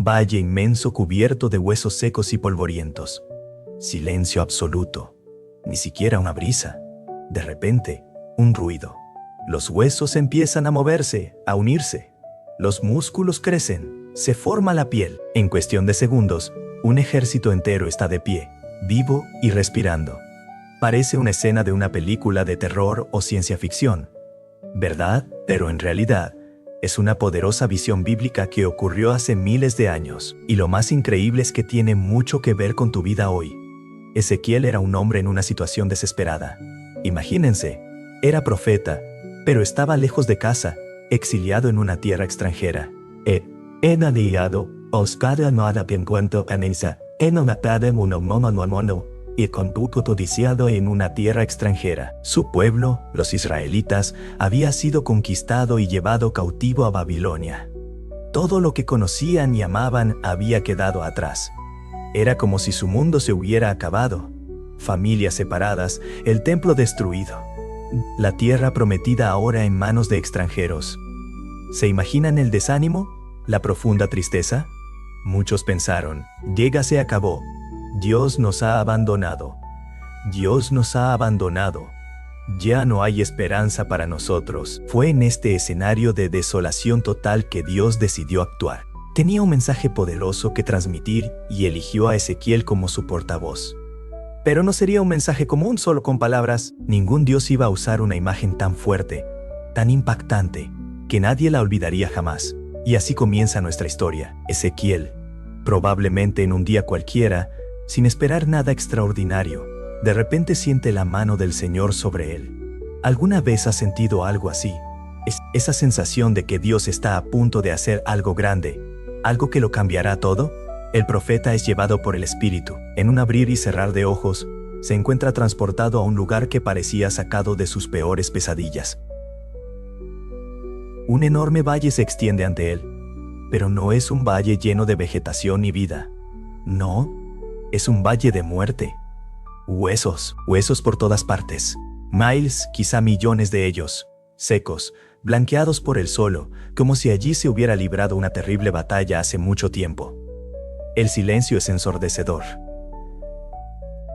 un valle inmenso cubierto de huesos secos y polvorientos. Silencio absoluto. Ni siquiera una brisa. De repente, un ruido. Los huesos empiezan a moverse, a unirse. Los músculos crecen. Se forma la piel. En cuestión de segundos, un ejército entero está de pie, vivo y respirando. Parece una escena de una película de terror o ciencia ficción, ¿verdad? Pero en realidad, es una poderosa visión bíblica que ocurrió hace miles de años. Y lo más increíble es que tiene mucho que ver con tu vida hoy. Ezequiel era un hombre en una situación desesperada. Imagínense, era profeta, pero estaba lejos de casa, exiliado en una tierra extranjera. Y codiciado en una tierra extranjera. Su pueblo, los israelitas, había sido conquistado y llevado cautivo a Babilonia. Todo lo que conocían y amaban había quedado atrás. Era como si su mundo se hubiera acabado. Familias separadas, el templo destruido. La tierra prometida ahora en manos de extranjeros. ¿Se imaginan el desánimo? ¿La profunda tristeza? Muchos pensaron, se acabó. Dios nos ha abandonado. Dios nos ha abandonado. Ya no hay esperanza para nosotros. Fue en este escenario de desolación total que Dios decidió actuar. Tenía un mensaje poderoso que transmitir y eligió a Ezequiel como su portavoz. Pero no sería un mensaje común solo con palabras. Ningún Dios iba a usar una imagen tan fuerte, tan impactante, que nadie la olvidaría jamás. Y así comienza nuestra historia. Ezequiel, probablemente en un día cualquiera, sin esperar nada extraordinario, de repente siente la mano del Señor sobre él. ¿Alguna vez has sentido algo así? Esa sensación de que Dios está a punto de hacer algo grande, algo que lo cambiará todo. El profeta es llevado por el Espíritu. En un abrir y cerrar de ojos, se encuentra transportado a un lugar que parecía sacado de sus peores pesadillas. Un enorme valle se extiende ante él, pero no es un valle lleno de vegetación y vida. No. Es un valle de muerte. Huesos por todas partes. Miles, quizá millones de ellos, secos, blanqueados por el sol, como si allí se hubiera librado una terrible batalla hace mucho tiempo. El silencio es ensordecedor.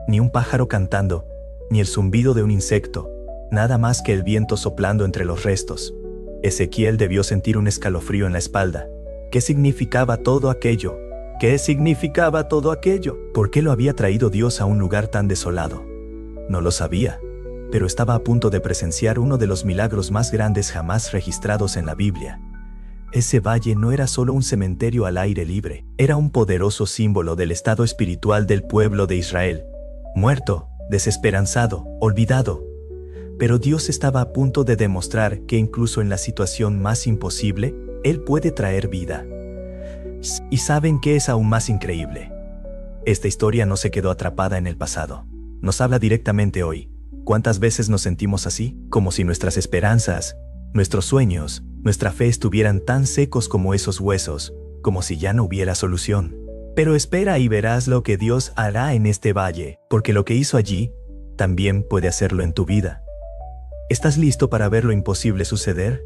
Ni un pájaro cantando, ni el zumbido de un insecto, nada más que el viento soplando entre los restos. Ezequiel debió sentir un escalofrío en la espalda. ¿Qué significaba todo aquello? ¿Qué significaba todo aquello? ¿Por qué lo había traído Dios a un lugar tan desolado? No lo sabía, pero estaba a punto de presenciar uno de los milagros más grandes jamás registrados en la Biblia. Ese valle no era solo un cementerio al aire libre, era un poderoso símbolo del estado espiritual del pueblo de Israel. Muerto, desesperanzado, olvidado. Pero Dios estaba a punto de demostrar que incluso en la situación más imposible, Él puede traer vida. ¿Y saben qué es aún más increíble? Esta historia no se quedó atrapada en el pasado. Nos habla directamente hoy. ¿Cuántas veces nos sentimos así? Como si nuestras esperanzas, nuestros sueños, nuestra fe estuvieran tan secos como esos huesos, como si ya no hubiera solución. Pero espera y verás lo que Dios hará en este valle, porque lo que hizo allí, también puede hacerlo en tu vida. ¿Estás listo para ver lo imposible suceder?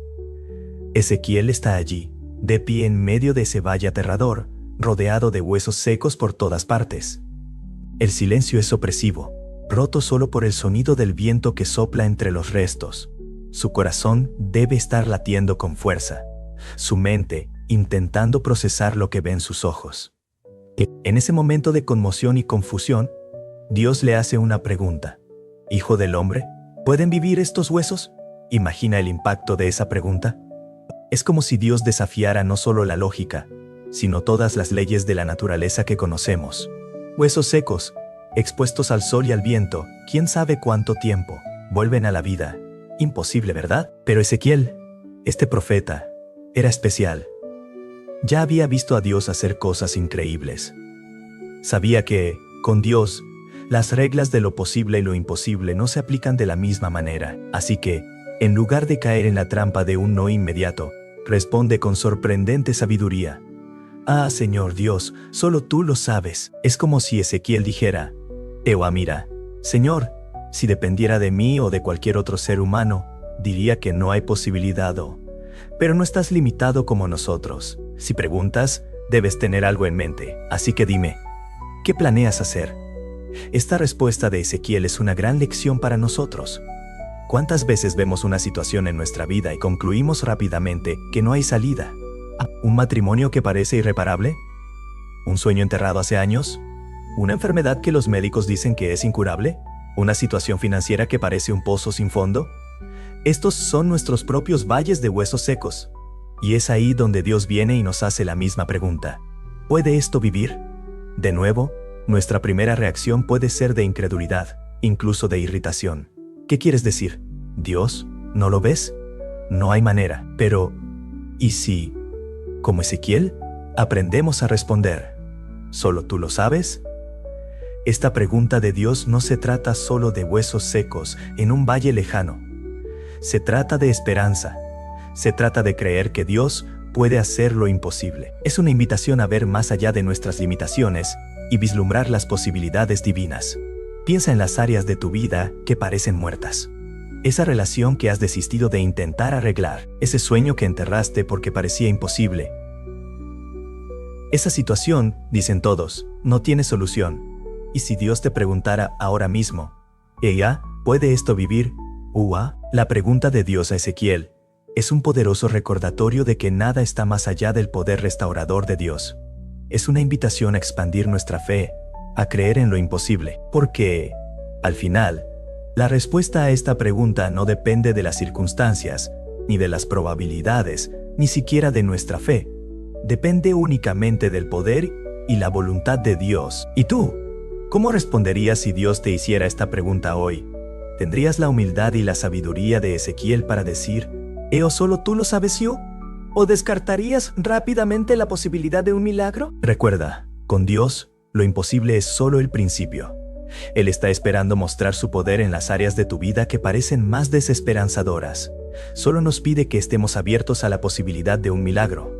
Ezequiel está allí, de pie en medio de ese valle aterrador, rodeado de huesos secos por todas partes. El silencio es opresivo, roto solo por el sonido del viento que sopla entre los restos. Su corazón debe estar latiendo con fuerza, su mente intentando procesar lo que ve en sus ojos. En ese momento de conmoción y confusión, Dios le hace una pregunta. «Hijo del hombre, ¿pueden vivir estos huesos?» Imagina el impacto de esa pregunta. Es como si Dios desafiara no solo la lógica, sino todas las leyes de la naturaleza que conocemos. Huesos secos, expuestos al sol y al viento, quién sabe cuánto tiempo, vuelven a la vida. Imposible, ¿verdad? Pero Ezequiel, este profeta, era especial. Ya había visto a Dios hacer cosas increíbles. Sabía que, con Dios, las reglas de lo posible y lo imposible no se aplican de la misma manera. Así que, en lugar de caer en la trampa de un no inmediato, responde con sorprendente sabiduría. «Ah, Señor Dios, solo tú lo sabes». Es como si Ezequiel dijera, mira, Señor, si dependiera de mí o de cualquier otro ser humano, diría que no hay posibilidad pero no estás limitado como nosotros. Si preguntas, Debes tener algo en mente, así que dime, ¿qué planeas hacer? Esta respuesta de Ezequiel es una gran lección para nosotros. ¿Cuántas veces vemos una situación en nuestra vida y concluimos rápidamente que no hay salida? ¿Un matrimonio que parece irreparable? ¿Un sueño enterrado hace años? ¿Una enfermedad que los médicos dicen que es incurable? ¿Una situación financiera que parece un pozo sin fondo? Estos son nuestros propios valles de huesos secos. Y es ahí donde Dios viene y nos hace la misma pregunta. ¿Puede esto vivir? De nuevo, nuestra primera reacción puede ser de incredulidad, incluso de irritación. ¿Qué quieres decir? ¿Dios? ¿No lo ves? No hay manera. Pero, ¿y si, como Ezequiel, aprendemos a responder? ¿Solo tú lo sabes? Esta pregunta de Dios no se trata solo de huesos secos en un valle lejano. Se trata de esperanza. Se trata de creer que Dios puede hacer lo imposible. Es una invitación a ver más allá de nuestras limitaciones y vislumbrar las posibilidades divinas. Piensa en las áreas de tu vida que parecen muertas. Esa relación que has desistido de intentar arreglar. Ese sueño que enterraste porque parecía imposible. Esa situación, dicen todos, no tiene solución. Y si Dios te preguntara ahora mismo, ¿ella puede esto vivir? La pregunta de Dios a Ezequiel es un poderoso recordatorio de que nada está más allá del poder restaurador de Dios. Es una invitación a expandir nuestra fe, a creer en lo imposible, porque, al final, la respuesta a esta pregunta no depende de las circunstancias, ni de las probabilidades, ni siquiera de nuestra fe. Depende únicamente del poder y la voluntad de Dios. ¿Y tú? ¿Cómo responderías si Dios te hiciera esta pregunta hoy? ¿Tendrías la humildad y la sabiduría de Ezequiel para decir, ¿o solo tú lo sabes yo? ¿O descartarías rápidamente la posibilidad de un milagro? Recuerda, con Dios, lo imposible es solo el principio. Él está esperando mostrar su poder en las áreas de tu vida que parecen más desesperanzadoras. Solo nos pide que estemos abiertos a la posibilidad de un milagro.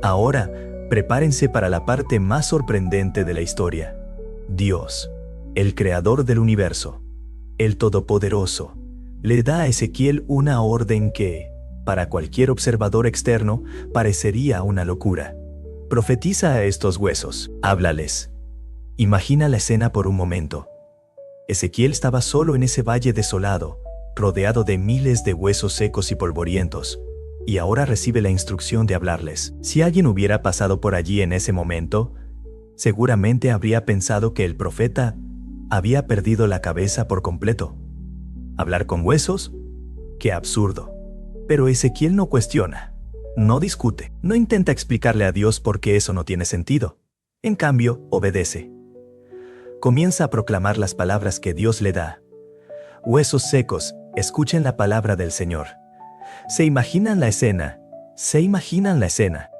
Ahora, prepárense para la parte más sorprendente de la historia. Dios, el creador del universo, el Todopoderoso, le da a Ezequiel una orden que, para cualquier observador externo, parecería una locura. Profetiza a estos huesos, háblales. Imagina la escena por un momento. Ezequiel estaba solo en ese valle desolado, rodeado de miles de huesos secos y polvorientos, y ahora recibe la instrucción de hablarles. Si alguien hubiera pasado por allí en ese momento, seguramente habría pensado que el profeta había perdido la cabeza por completo. ¿Hablar con huesos? ¡Qué absurdo! Pero Ezequiel no cuestiona, no discute, no intenta explicarle a Dios por qué eso no tiene sentido. En cambio, obedece. Comienza a proclamar las palabras que Dios le da. Huesos secos, escuchen la palabra del Señor. ¿Se imaginan la escena?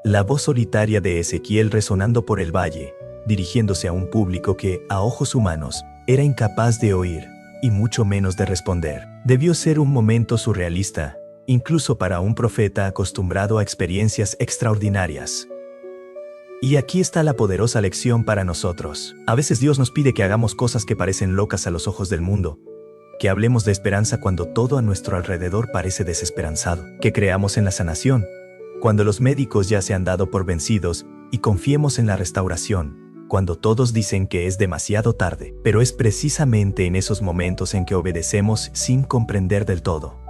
La voz solitaria de Ezequiel resonando por el valle, dirigiéndose a un público que, a ojos humanos, era incapaz de oír, y mucho menos de responder. Debió ser un momento surrealista, incluso para un profeta acostumbrado a experiencias extraordinarias. Y aquí está la poderosa lección para nosotros. A veces Dios nos pide que hagamos cosas que parecen locas a los ojos del mundo, que hablemos de esperanza cuando todo a nuestro alrededor parece desesperanzado, que creamos en la sanación, cuando los médicos ya se han dado por vencidos, y confiemos en la restauración, cuando todos dicen que es demasiado tarde. Pero es precisamente en esos momentos en que obedecemos sin comprender del todo,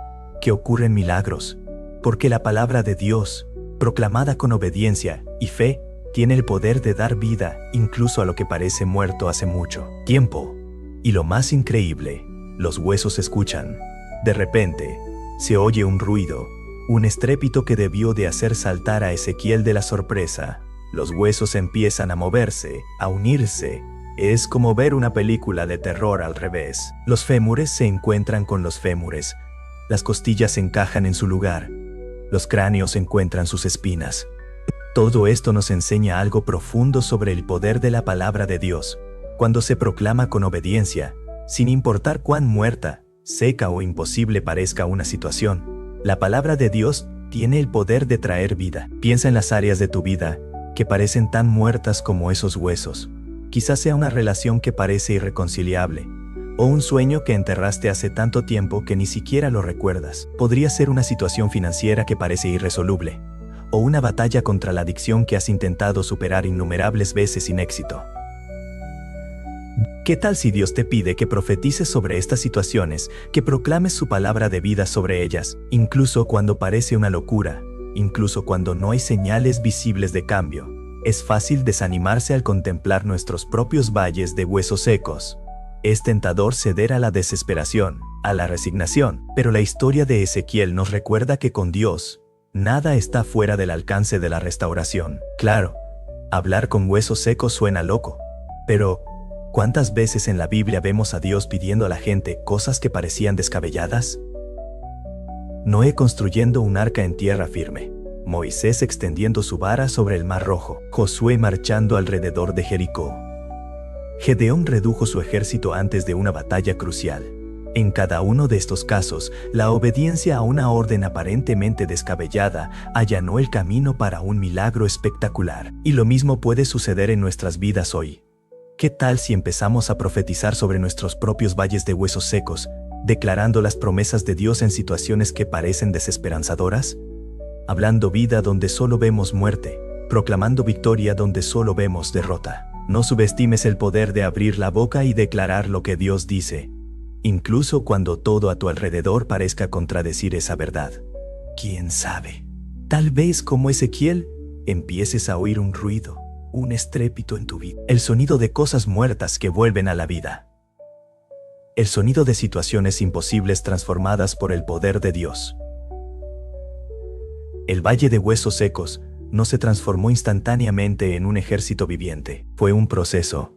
que ocurren milagros, porque la palabra de Dios, proclamada con obediencia y fe, tiene el poder de dar vida incluso a lo que parece muerto hace mucho tiempo. Y lo más increíble, los huesos escuchan. De repente, se oye un ruido, un estrépito que debió de hacer saltar a Ezequiel de la sorpresa. Los huesos empiezan a moverse, a unirse. Es como ver una película de terror al revés. Los fémures se encuentran con los fémures. Las costillas se encajan en su lugar. Los cráneos encuentran sus espinas. Todo esto nos enseña algo profundo sobre el poder de la palabra de Dios. Cuando se proclama con obediencia, sin importar cuán muerta, seca o imposible parezca una situación, la palabra de Dios tiene el poder de traer vida. Piensa en las áreas de tu vida que parecen tan muertas como esos huesos. Quizás sea una relación que parece irreconciliable, o un sueño que enterraste hace tanto tiempo que ni siquiera lo recuerdas. Podría ser una situación financiera que parece irresoluble, o una batalla contra la adicción que has intentado superar innumerables veces sin éxito. ¿Qué tal si Dios te pide que profetices sobre estas situaciones, que proclames su palabra de vida sobre ellas, incluso cuando parece una locura, incluso cuando no hay señales visibles de cambio? Es fácil desanimarse al contemplar nuestros propios valles de huesos secos. Es tentador ceder a la desesperación, a la resignación, pero la historia de Ezequiel nos recuerda que con Dios, nada está fuera del alcance de la restauración. Claro, hablar con huesos secos suena loco, pero ¿cuántas veces en la Biblia vemos a Dios pidiendo a la gente cosas que parecían descabelladas? Noé construyendo un arca en tierra firme, Moisés extendiendo su vara sobre el Mar Rojo, Josué marchando alrededor de Jericó. Gedeón redujo su ejército antes de una batalla crucial. En cada uno de estos casos, la obediencia a una orden aparentemente descabellada allanó el camino para un milagro espectacular. Y lo mismo puede suceder en nuestras vidas hoy. ¿Qué tal si empezamos a profetizar sobre nuestros propios valles de huesos secos, declarando las promesas de Dios en situaciones que parecen desesperanzadoras? Hablando vida donde solo vemos muerte, proclamando victoria donde solo vemos derrota. No subestimes el poder de abrir la boca y declarar lo que Dios dice, incluso cuando todo a tu alrededor parezca contradecir esa verdad. ¿Quién sabe? Tal vez como Ezequiel, empieces a oír un ruido, un estrépito en tu vida, el sonido de cosas muertas que vuelven a la vida. El sonido de situaciones imposibles transformadas por el poder de Dios. El valle de huesos secos no se transformó instantáneamente en un ejército viviente. Fue un proceso,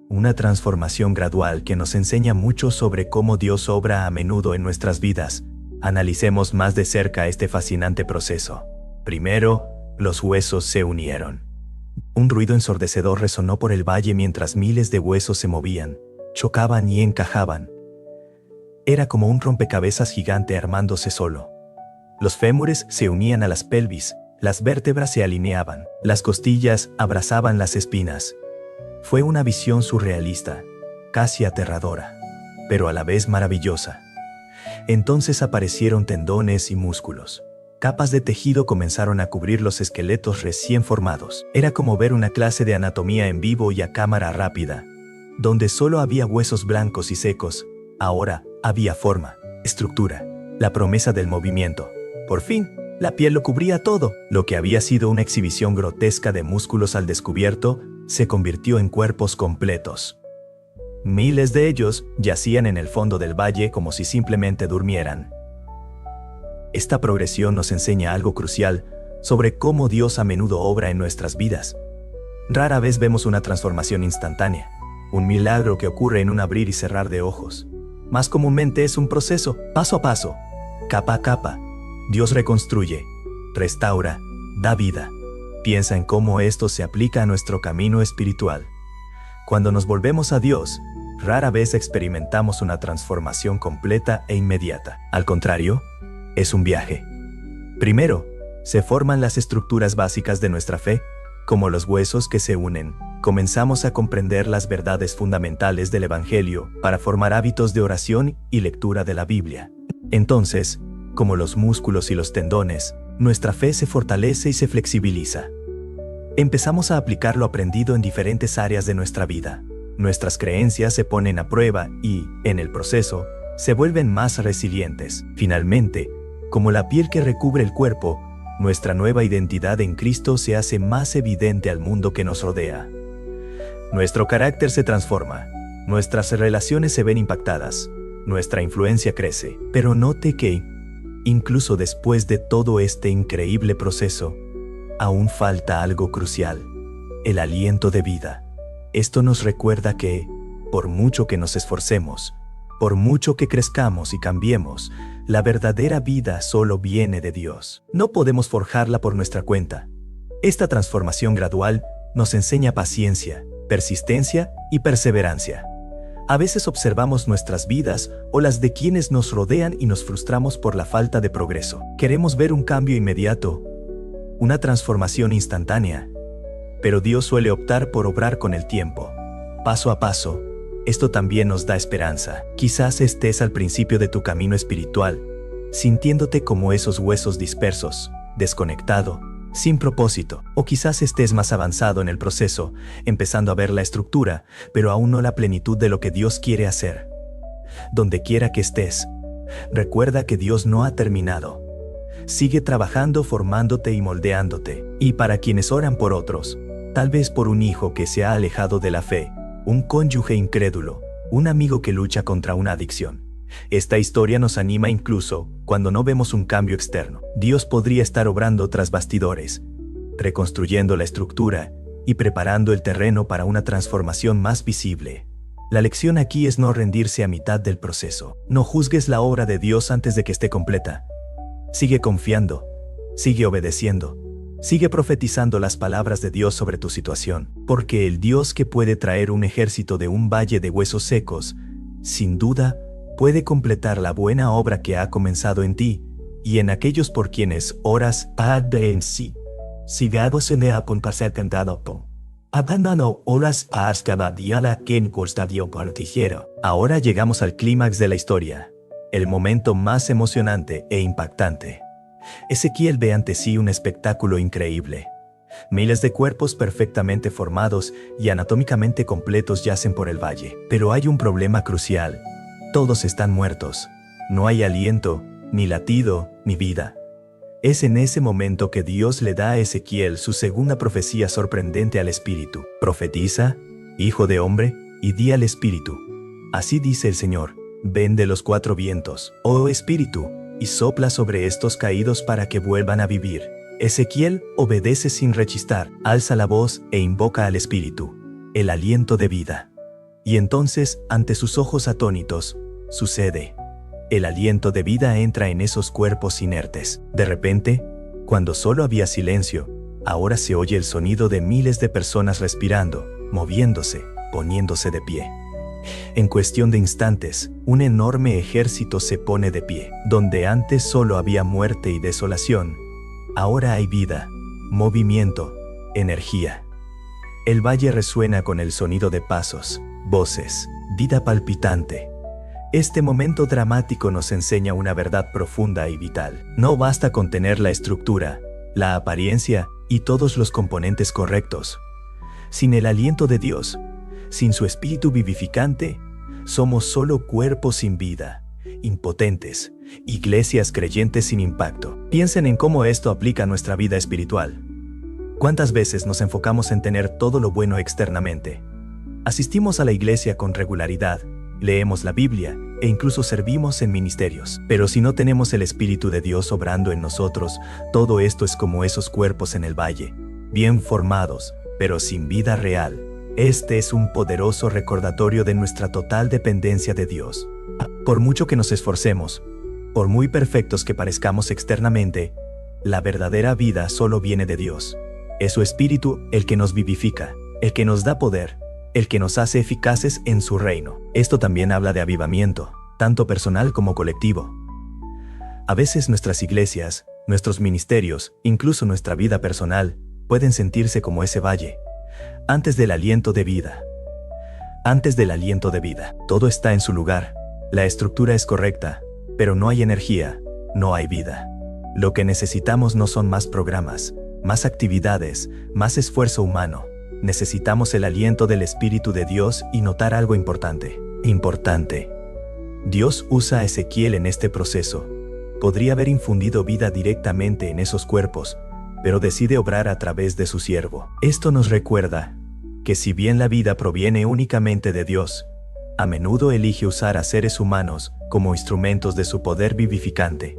una transformación gradual que nos enseña mucho sobre cómo Dios obra a menudo en nuestras vidas. Analicemos más de cerca este fascinante proceso. Primero, los huesos se unieron. Un ruido ensordecedor resonó por el valle mientras miles de huesos se movían, chocaban y encajaban. Era como un rompecabezas gigante armándose solo. Los fémures se unían a las pelvis, las vértebras se alineaban, las costillas abrazaban las espinas. Fue una visión surrealista, casi aterradora, pero a la vez maravillosa. Entonces aparecieron tendones y músculos. Capas de tejido comenzaron a cubrir los esqueletos recién formados. Era como ver una clase de anatomía en vivo y a cámara rápida. Donde solo había huesos blancos y secos, ahora había forma, estructura, la promesa del movimiento. Por fin, la piel lo cubría todo. Lo que había sido una exhibición grotesca de músculos al descubierto se convirtió en cuerpos completos. Miles de ellos yacían en el fondo del valle como si simplemente durmieran. Esta progresión nos enseña algo crucial sobre cómo Dios a menudo obra en nuestras vidas. Rara vez vemos una transformación instantánea, un milagro que ocurre en un abrir y cerrar de ojos. Más comúnmente es un proceso, paso a paso, capa a capa. Dios reconstruye, restaura, da vida. Piensa en cómo esto se aplica a nuestro camino espiritual. Cuando nos volvemos a Dios, rara vez experimentamos una transformación completa e inmediata. Al contrario, es un viaje. Primero, se forman las estructuras básicas de nuestra fe, como los huesos que se unen. Comenzamos a comprender las verdades fundamentales del Evangelio para formar hábitos de oración y lectura de la Biblia. Entonces, como los músculos y los tendones, nuestra fe se fortalece y se flexibiliza. Empezamos a aplicar lo aprendido en diferentes áreas de nuestra vida. Nuestras creencias se ponen a prueba y, en el proceso, se vuelven más resilientes. Finalmente, como la piel que recubre el cuerpo, nuestra nueva identidad en Cristo se hace más evidente al mundo que nos rodea. Nuestro carácter se transforma, nuestras relaciones se ven impactadas, nuestra influencia crece. Pero note que, incluso después de todo este increíble proceso, aún falta algo crucial: el aliento de vida. Esto nos recuerda que, por mucho que nos esforcemos, por mucho que crezcamos y cambiemos, la verdadera vida solo viene de Dios. No podemos forjarla por nuestra cuenta. Esta transformación gradual nos enseña paciencia, persistencia y perseverancia. A veces observamos nuestras vidas o las de quienes nos rodean y nos frustramos por la falta de progreso. Queremos ver un cambio inmediato, una transformación instantánea, pero Dios suele optar por obrar con el tiempo, paso a paso. Esto también nos da esperanza. Quizás estés al principio de tu camino espiritual, sintiéndote como esos huesos dispersos, desconectado, sin propósito. O quizás estés más avanzado en el proceso, empezando a ver la estructura, pero aún no la plenitud de lo que Dios quiere hacer. Donde quiera que estés, recuerda que Dios no ha terminado. Sigue trabajando, formándote y moldeándote. Y para quienes oran por otros, tal vez por un hijo que se ha alejado de la fe, un cónyuge incrédulo, un amigo que lucha contra una adicción. Esta historia nos anima incluso cuando no vemos un cambio externo. Dios podría estar obrando tras bastidores, reconstruyendo la estructura y preparando el terreno para una transformación más visible. La lección aquí es no rendirse a mitad del proceso. No juzgues la obra de Dios antes de que esté completa. Sigue confiando, sigue obedeciendo, sigue profetizando las palabras de Dios sobre tu situación, porque el Dios que puede traer un ejército de un valle de huesos secos, sin duda, puede completar la buena obra que ha comenzado en ti y en aquellos por quienes oras. Padre en sí, sigado se me ha cantado po. Abandonó horas as cada día la que en costadio particiero. Ahora llegamos al clímax de la historia, el momento más emocionante e impactante. Ezequiel ve ante sí un espectáculo increíble. Miles de cuerpos perfectamente formados y anatómicamente completos yacen por el valle. Pero hay un problema crucial. Todos están muertos. No hay aliento, ni latido, ni vida. Es en ese momento que Dios le da a Ezequiel su segunda profecía sorprendente al espíritu. Profetiza, hijo de hombre, y di al espíritu: así dice el Señor, ven de los cuatro vientos, oh espíritu, y sopla sobre estos caídos para que vuelvan a vivir. Ezequiel obedece sin rechistar, alza la voz e invoca al espíritu, el aliento de vida. Y entonces, ante sus ojos atónitos, sucede. El aliento de vida entra en esos cuerpos inertes. De repente, cuando solo había silencio, ahora se oye el sonido de miles de personas respirando, moviéndose, poniéndose de pie. En cuestión de instantes, un enorme ejército se pone de pie. Donde antes solo había muerte y desolación, ahora hay vida, movimiento, energía. El valle resuena con el sonido de pasos, voces, vida palpitante. Este momento dramático nos enseña una verdad profunda y vital. No basta con tener la estructura, la apariencia y todos los componentes correctos. Sin el aliento de Dios, sin su espíritu vivificante, somos solo cuerpos sin vida, impotentes, iglesias creyentes sin impacto. Piensen en cómo esto aplica a nuestra vida espiritual. ¿Cuántas veces nos enfocamos en tener todo lo bueno externamente? Asistimos a la iglesia con regularidad, leemos la Biblia e incluso servimos en ministerios. Pero si no tenemos el Espíritu de Dios obrando en nosotros, todo esto es como esos cuerpos en el valle, bien formados, pero sin vida real. Este es un poderoso recordatorio de nuestra total dependencia de Dios. Por mucho que nos esforcemos, por muy perfectos que parezcamos externamente, la verdadera vida solo viene de Dios. Es su Espíritu el que nos vivifica, el que nos da poder, el que nos hace eficaces en su reino. Esto también habla de avivamiento, tanto personal como colectivo. A veces nuestras iglesias, nuestros ministerios, incluso nuestra vida personal, pueden sentirse como ese valle. Antes del aliento de vida. Antes del aliento de vida. Todo está en su lugar. La estructura es correcta, pero no hay energía, no hay vida. Lo que necesitamos no son más programas, más actividades, más esfuerzo humano. Necesitamos el aliento del Espíritu de Dios y notar algo importante. Dios usa a Ezequiel en este proceso. Podría haber infundido vida directamente en esos cuerpos, pero decide obrar a través de su siervo. Esto nos recuerda que si bien la vida proviene únicamente de Dios, a menudo elige usar a seres humanos como instrumentos de su poder vivificante.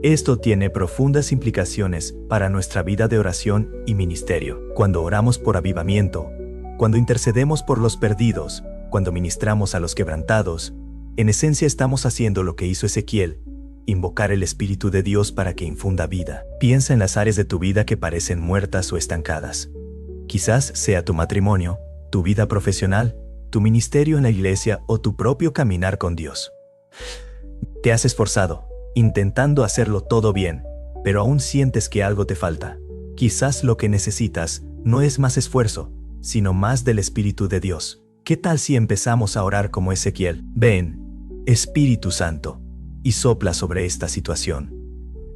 Esto tiene profundas implicaciones para nuestra vida de oración y ministerio. Cuando oramos por avivamiento, cuando intercedemos por los perdidos, cuando ministramos a los quebrantados, en esencia estamos haciendo lo que hizo Ezequiel: invocar el Espíritu de Dios para que infunda vida. Piensa en las áreas de tu vida que parecen muertas o estancadas. Quizás sea tu matrimonio, tu vida profesional, tu ministerio en la iglesia o tu propio caminar con Dios. Te has esforzado, intentando hacerlo todo bien, pero aún sientes que algo te falta. Quizás lo que necesitas no es más esfuerzo, sino más del Espíritu de Dios. ¿Qué tal si empezamos a orar como Ezequiel? Ven, Espíritu Santo, y sopla sobre esta situación.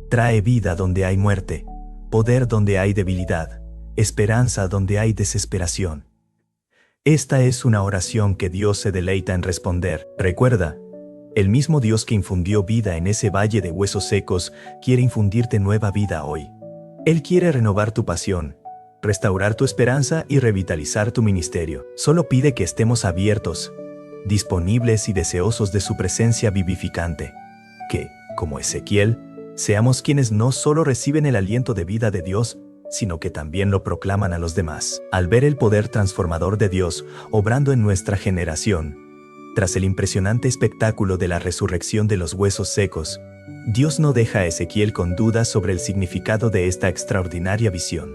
Trae vida donde hay muerte, poder donde hay debilidad, esperanza donde hay desesperación. Esta es una oración que Dios se deleita en responder. Recuerda, el mismo Dios que infundió vida en ese valle de huesos secos quiere infundirte nueva vida hoy. Él quiere renovar tu pasión, restaurar tu esperanza y revitalizar tu ministerio. Solo pide que estemos abiertos, disponibles y deseosos de su presencia vivificante. Que, como Ezequiel, seamos quienes no solo reciben el aliento de vida de Dios, sino que también lo proclaman a los demás. Al ver el poder transformador de Dios obrando en nuestra generación, tras el impresionante espectáculo de la resurrección de los huesos secos, Dios no deja a Ezequiel con dudas sobre el significado de esta extraordinaria visión.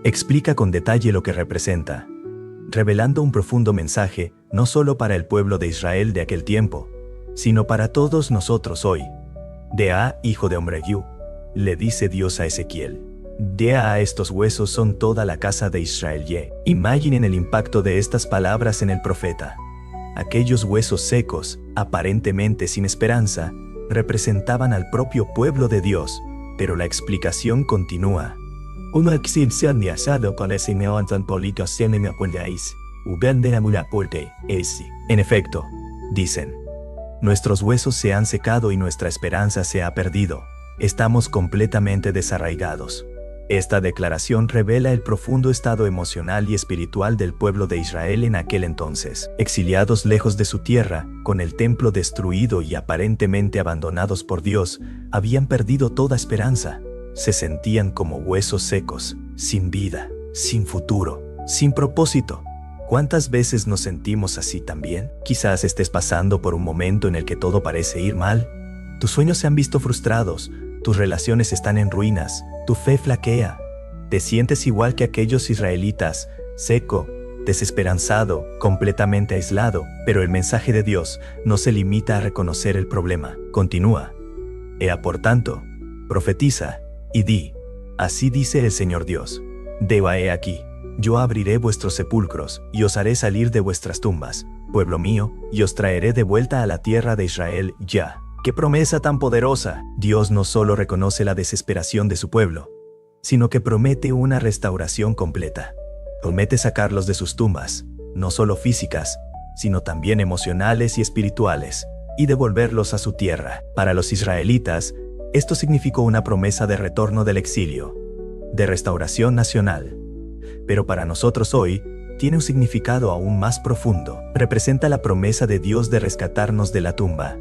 Explica con detalle lo que representa, revelando un profundo mensaje no solo para el pueblo de Israel de aquel tiempo, sino para todos nosotros hoy. Dea, hijo de Omreyu, le dice Dios a Ezequiel, Dea a estos huesos son toda la casa de Israel. Imaginen el impacto de estas palabras en el profeta. Aquellos huesos secos, aparentemente sin esperanza, representaban al propio pueblo de Dios, pero la explicación continúa. Una excepción de asado con ese neonzan politos en el país, en efecto, dicen, nuestros huesos se han secado y nuestra esperanza se ha perdido. Estamos completamente desarraigados. Esta declaración revela el profundo estado emocional y espiritual del pueblo de Israel en aquel entonces. Exiliados lejos de su tierra, con el templo destruido y aparentemente abandonados por Dios, habían perdido toda esperanza. Se sentían como huesos secos, sin vida, sin futuro, sin propósito. ¿Cuántas veces nos sentimos así también? Quizás estés pasando por un momento en el que todo parece ir mal. Tus sueños se han visto frustrados, tus relaciones están en ruinas, tu fe flaquea. Te sientes igual que aquellos israelitas, seco, desesperanzado, completamente aislado, pero el mensaje de Dios no se limita a reconocer el problema. Continúa. Ea por tanto, profetiza y di, así dice el Señor Dios. Deba he aquí, yo abriré vuestros sepulcros y os haré salir de vuestras tumbas, pueblo mío, y os traeré de vuelta a la tierra de Israel ya. ¡Qué promesa tan poderosa! Dios no solo reconoce la desesperación de su pueblo, sino que promete una restauración completa. Promete sacarlos de sus tumbas, no solo físicas, sino también emocionales y espirituales, y devolverlos a su tierra. Para los israelitas, esto significó una promesa de retorno del exilio, de restauración nacional. Pero para nosotros hoy, tiene un significado aún más profundo. Representa la promesa de Dios de rescatarnos de la tumba,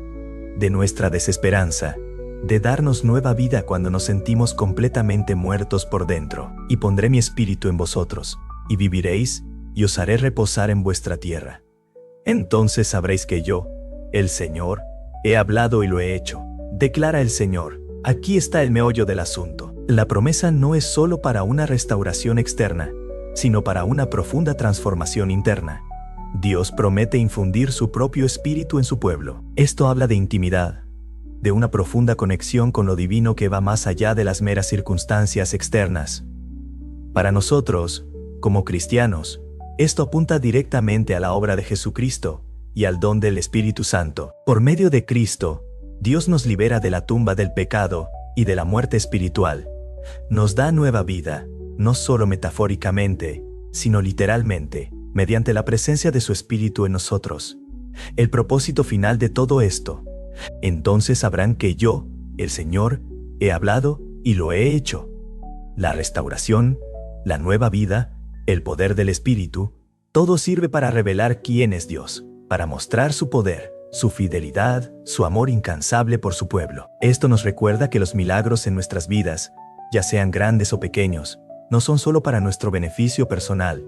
de nuestra desesperanza, de darnos nueva vida cuando nos sentimos completamente muertos por dentro. Y pondré mi espíritu en vosotros, y viviréis, y os haré reposar en vuestra tierra. Entonces sabréis que yo, el Señor, he hablado y lo he hecho, declara el Señor. Aquí está el meollo del asunto. La promesa no es solo para una restauración externa, sino para una profunda transformación interna. Dios promete infundir su propio espíritu en su pueblo. Esto habla de intimidad, de una profunda conexión con lo divino que va más allá de las meras circunstancias externas. Para nosotros, como cristianos, esto apunta directamente a la obra de Jesucristo y al don del Espíritu Santo. Por medio de Cristo, Dios nos libera de la tumba del pecado y de la muerte espiritual. Nos da nueva vida, no solo metafóricamente, sino literalmente, mediante la presencia de su Espíritu en nosotros. El propósito final de todo esto. Entonces sabrán que yo, el Señor, he hablado y lo he hecho. La restauración, la nueva vida, el poder del Espíritu, todo sirve para revelar quién es Dios, para mostrar su poder, su fidelidad, su amor incansable por su pueblo. Esto nos recuerda que los milagros en nuestras vidas, ya sean grandes o pequeños, no son solo para nuestro beneficio personal,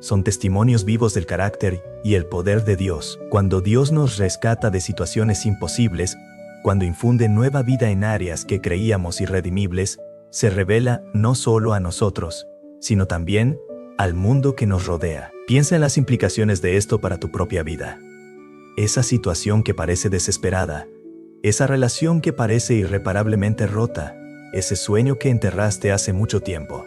son testimonios vivos del carácter y el poder de Dios. Cuando Dios nos rescata de situaciones imposibles, cuando infunde nueva vida en áreas que creíamos irredimibles, se revela no solo a nosotros, sino también al mundo que nos rodea. Piensa en las implicaciones de esto para tu propia vida. Esa situación que parece desesperada, esa relación que parece irreparablemente rota, ese sueño que enterraste hace mucho tiempo.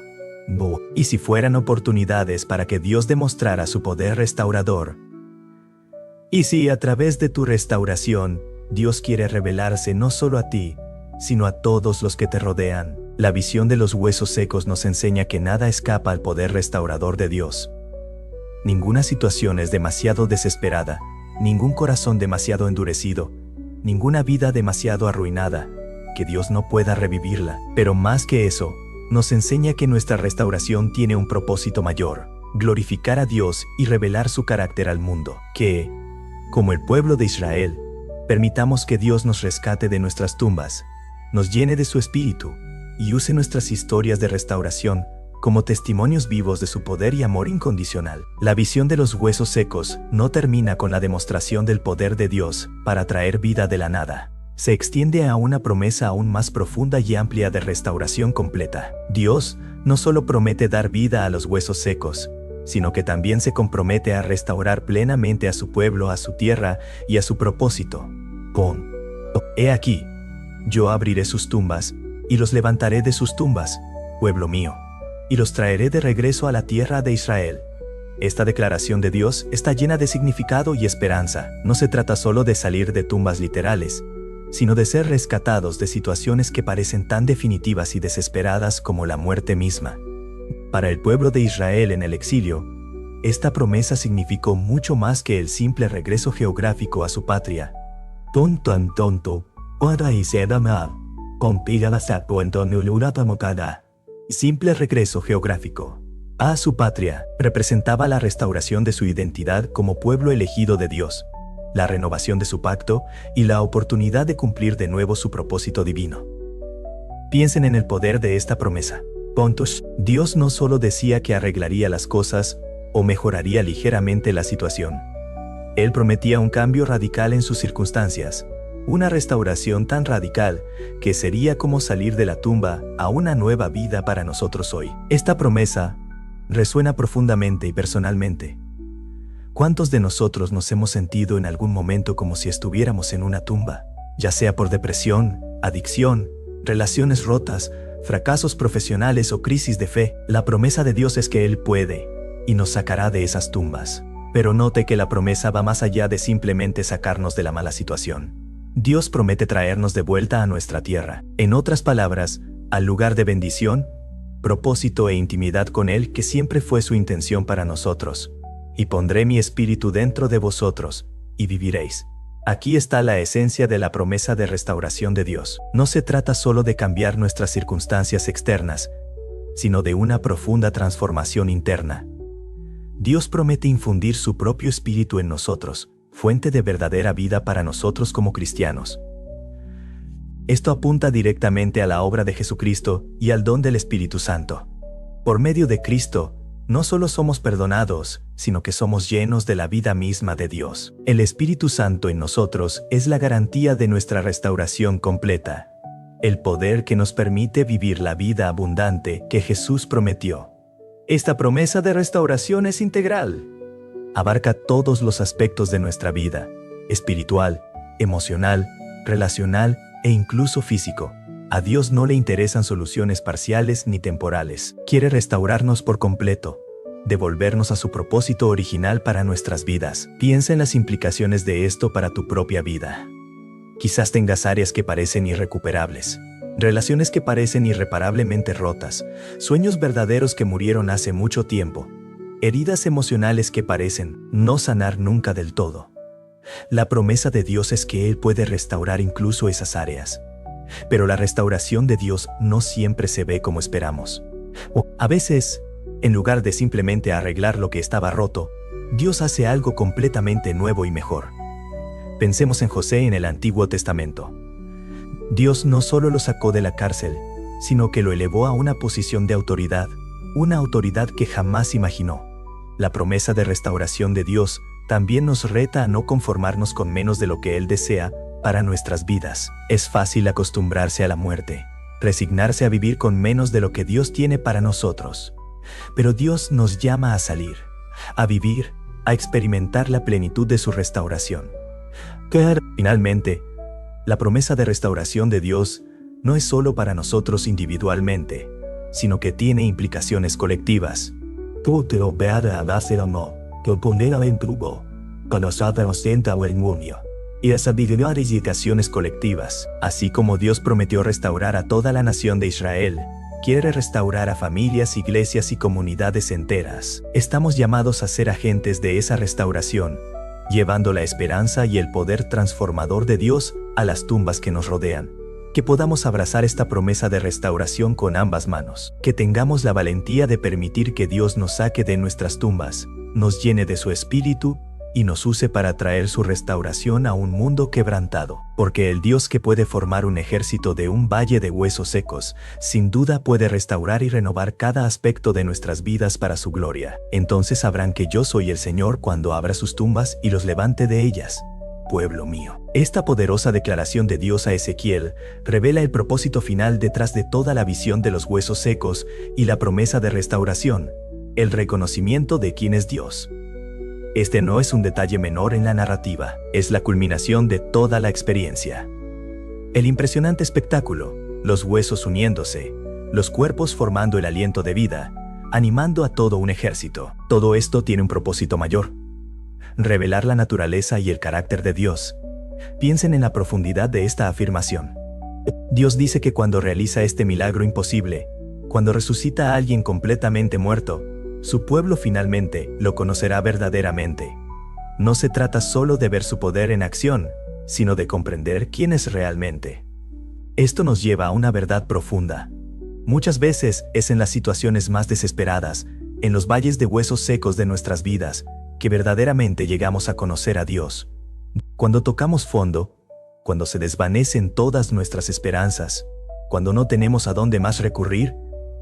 ¿Y si fueran oportunidades para que Dios demostrara su poder restaurador? ¿Y si a través de tu restauración, Dios quiere revelarse no solo a ti, sino a todos los que te rodean? La visión de los huesos secos nos enseña que nada escapa al poder restaurador de Dios. Ninguna situación es demasiado desesperada, ningún corazón demasiado endurecido, ninguna vida demasiado arruinada, que Dios no pueda revivirla. Pero más que eso, nos enseña que nuestra restauración tiene un propósito mayor: glorificar a Dios y revelar su carácter al mundo. Que, como el pueblo de Israel, permitamos que Dios nos rescate de nuestras tumbas, nos llene de su espíritu y use nuestras historias de restauración como testimonios vivos de su poder y amor incondicional. La visión de los huesos secos no termina con la demostración del poder de Dios para traer vida de la nada. Se extiende a una promesa aún más profunda y amplia de restauración completa. Dios no solo promete dar vida a los huesos secos, sino que también se compromete a restaurar plenamente a su pueblo, a su tierra y a su propósito. He aquí, yo abriré sus tumbas y los levantaré de sus tumbas, pueblo mío, y los traeré de regreso a la tierra de Israel. Esta declaración de Dios está llena de significado y esperanza. No se trata solo de salir de tumbas literales, sino de ser rescatados de situaciones que parecen tan definitivas y desesperadas como la muerte misma. Para el pueblo de Israel en el exilio, esta promesa significó mucho más que el simple regreso geográfico a su patria. Simple regreso geográfico a su patria representaba la restauración de su identidad como pueblo elegido de Dios, la renovación de su pacto y la oportunidad de cumplir de nuevo su propósito divino. Piensen en el poder de esta promesa. Dios no solo decía que arreglaría las cosas o mejoraría ligeramente la situación. Él prometía un cambio radical en sus circunstancias, una restauración tan radical que sería como salir de la tumba a una nueva vida para nosotros hoy. Esta promesa resuena profundamente y personalmente. ¿Cuántos de nosotros nos hemos sentido en algún momento como si estuviéramos en una tumba? Ya sea por depresión, adicción, relaciones rotas, fracasos profesionales o crisis de fe. La promesa de Dios es que Él puede y nos sacará de esas tumbas. Pero note que la promesa va más allá de simplemente sacarnos de la mala situación. Dios promete traernos de vuelta a nuestra tierra. En otras palabras, al lugar de bendición, propósito e intimidad con Él que siempre fue su intención para nosotros. Y pondré mi espíritu dentro de vosotros, y viviréis. Aquí está la esencia de la promesa de restauración de Dios. No se trata solo de cambiar nuestras circunstancias externas, sino de una profunda transformación interna. Dios promete infundir su propio espíritu en nosotros, fuente de verdadera vida para nosotros como cristianos. Esto apunta directamente a la obra de Jesucristo y al don del Espíritu Santo. Por medio de Cristo, no solo somos perdonados, sino que somos llenos de la vida misma de Dios. El Espíritu Santo en nosotros es la garantía de nuestra restauración completa, el poder que nos permite vivir la vida abundante que Jesús prometió. Esta promesa de restauración es integral. Abarca todos los aspectos de nuestra vida: espiritual, emocional, relacional e incluso físico. A Dios no le interesan soluciones parciales ni temporales. Quiere restaurarnos por completo, devolvernos a su propósito original para nuestras vidas. Piensa en las implicaciones de esto para tu propia vida. Quizás tengas áreas que parecen irrecuperables, relaciones que parecen irreparablemente rotas, sueños verdaderos que murieron hace mucho tiempo, heridas emocionales que parecen no sanar nunca del todo. La promesa de Dios es que Él puede restaurar incluso esas áreas. Pero la restauración de Dios no siempre se ve como esperamos. A veces, en lugar de simplemente arreglar lo que estaba roto, Dios hace algo completamente nuevo y mejor. Pensemos en José en el Antiguo Testamento. Dios no solo lo sacó de la cárcel, sino que lo elevó a una posición de autoridad, una autoridad que jamás imaginó. La promesa de restauración de Dios también nos reta a no conformarnos con menos de lo que Él desea para nuestras vidas. Es fácil acostumbrarse a la muerte, resignarse a vivir con menos de lo que Dios tiene para nosotros. Pero Dios nos llama a salir, a vivir, a experimentar la plenitud de su restauración. Finalmente, la promesa de restauración de Dios no es solo para nosotros individualmente, sino que tiene implicaciones colectivas. y las edificaciones colectivas. Así como Dios prometió restaurar a toda la nación de Israel, quiere restaurar a familias, iglesias y comunidades enteras. Estamos llamados a ser agentes de esa restauración, llevando la esperanza y el poder transformador de Dios a las tumbas que nos rodean. Que podamos abrazar esta promesa de restauración con ambas manos. Que tengamos la valentía de permitir que Dios nos saque de nuestras tumbas, nos llene de su espíritu y nos use para traer su restauración a un mundo quebrantado. Porque el Dios que puede formar un ejército de un valle de huesos secos, sin duda puede restaurar y renovar cada aspecto de nuestras vidas para su gloria. Entonces sabrán que yo soy el Señor cuando abra sus tumbas y los levante de ellas, pueblo mío. Esta poderosa declaración de Dios a Ezequiel revela el propósito final detrás de toda la visión de los huesos secos y la promesa de restauración, el reconocimiento de quién es Dios. Este no es un detalle menor en la narrativa, es la culminación de toda la experiencia. El impresionante espectáculo, los huesos uniéndose, los cuerpos formando el aliento de vida, animando a todo un ejército. Todo esto tiene un propósito mayor: revelar la naturaleza y el carácter de Dios. Piensen en la profundidad de esta afirmación. Dios dice que cuando realiza este milagro imposible, cuando resucita a alguien completamente muerto, su pueblo finalmente lo conocerá verdaderamente. No se trata solo de ver su poder en acción, sino de comprender quién es realmente. Esto nos lleva a una verdad profunda. Muchas veces es en las situaciones más desesperadas, en los valles de huesos secos de nuestras vidas, que verdaderamente llegamos a conocer a Dios. Cuando tocamos fondo, cuando se desvanecen todas nuestras esperanzas, cuando no tenemos a dónde más recurrir,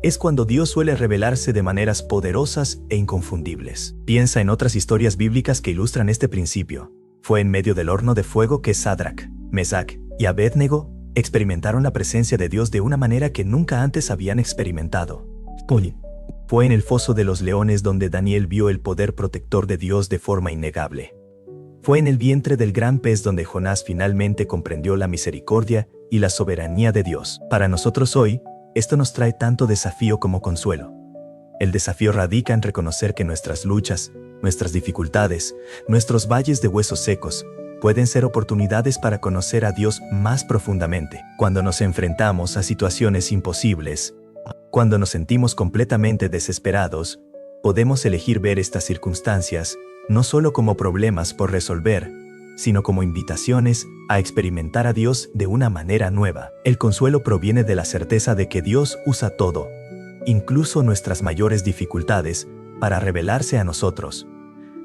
es cuando Dios suele revelarse de maneras poderosas e inconfundibles. Piensa en otras historias bíblicas que ilustran este principio. Fue en medio del horno de fuego que Sadrac, Mesac y Abednego experimentaron la presencia de Dios de una manera que nunca antes habían experimentado. Fue en el foso de los leones donde Daniel vio el poder protector de Dios de forma innegable. Fue en el vientre del gran pez donde Jonás finalmente comprendió la misericordia y la soberanía de Dios. Para nosotros hoy, esto nos trae tanto desafío como consuelo. El desafío radica en reconocer que nuestras luchas, nuestras dificultades, nuestros valles de huesos secos, pueden ser oportunidades para conocer a Dios más profundamente. Cuando nos enfrentamos a situaciones imposibles, cuando nos sentimos completamente desesperados, podemos elegir ver estas circunstancias no solo como problemas por resolver, sino como invitaciones a experimentar a Dios de una manera nueva. El consuelo proviene de la certeza de que Dios usa todo, incluso nuestras mayores dificultades, para revelarse a nosotros.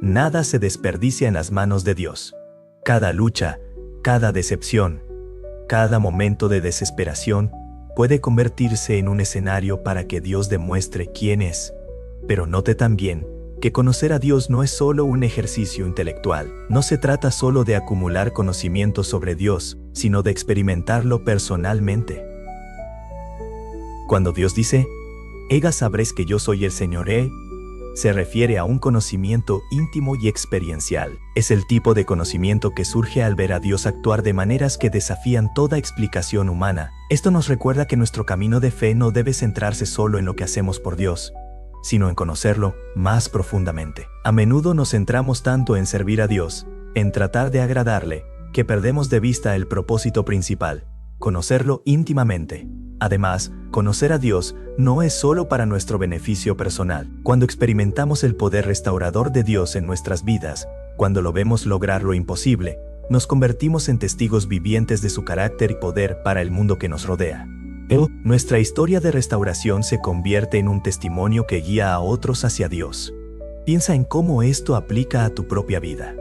Nada se desperdicia en las manos de Dios. Cada lucha, cada decepción, cada momento de desesperación puede convertirse en un escenario para que Dios demuestre quién es. Pero note también que conocer a Dios no es solo un ejercicio intelectual. No se trata solo de acumular conocimiento sobre Dios, sino de experimentarlo personalmente. Cuando Dios dice, «Ega sabréis que yo soy el Señor», se refiere a un conocimiento íntimo y experiencial. Es el tipo de conocimiento que surge al ver a Dios actuar de maneras que desafían toda explicación humana. Esto nos recuerda que nuestro camino de fe no debe centrarse solo en lo que hacemos por Dios, sino en conocerlo más profundamente. A menudo nos centramos tanto en servir a Dios, en tratar de agradarle, que perdemos de vista el propósito principal: conocerlo íntimamente. Además, conocer a Dios no es solo para nuestro beneficio personal. Cuando experimentamos el poder restaurador de Dios en nuestras vidas, cuando lo vemos lograr lo imposible, nos convertimos en testigos vivientes de su carácter y poder para el mundo que nos rodea. Nuestra historia de restauración se convierte en un testimonio que guía a otros hacia Dios. Piensa en cómo esto aplica a tu propia vida.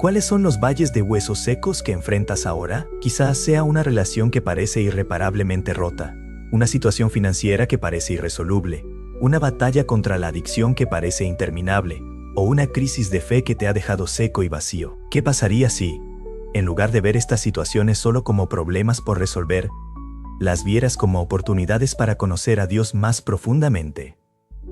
¿Cuáles son los valles de huesos secos que enfrentas ahora? Quizás sea una relación que parece irreparablemente rota, una situación financiera que parece irresoluble, una batalla contra la adicción que parece interminable, o una crisis de fe que te ha dejado seco y vacío. ¿Qué pasaría si, en lugar de ver estas situaciones solo como problemas por resolver, las vieras como oportunidades para conocer a Dios más profundamente?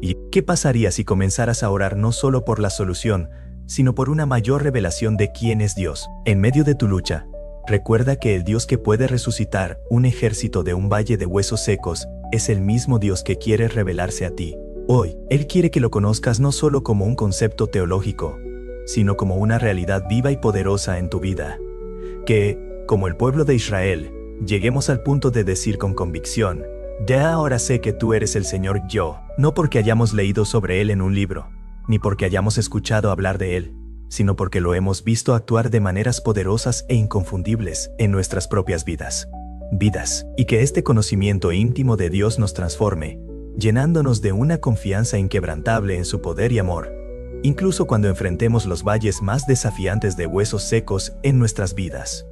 ¿Y qué pasaría si comenzaras a orar no solo por la solución, sino por una mayor revelación de quién es Dios? En medio de tu lucha, recuerda que el Dios que puede resucitar un ejército de un valle de huesos secos es el mismo Dios que quiere revelarse a ti. Hoy, Él quiere que lo conozcas no solo como un concepto teológico, sino como una realidad viva y poderosa en tu vida. Que, como el pueblo de Israel, lleguemos al punto de decir con convicción, ya ahora sé que tú eres el Señor yo, no porque hayamos leído sobre Él en un libro, ni porque hayamos escuchado hablar de Él, sino porque lo hemos visto actuar de maneras poderosas e inconfundibles en nuestras propias vidas. Y que este conocimiento íntimo de Dios nos transforme, llenándonos de una confianza inquebrantable en su poder y amor, incluso cuando enfrentemos los valles más desafiantes de huesos secos en nuestras vidas.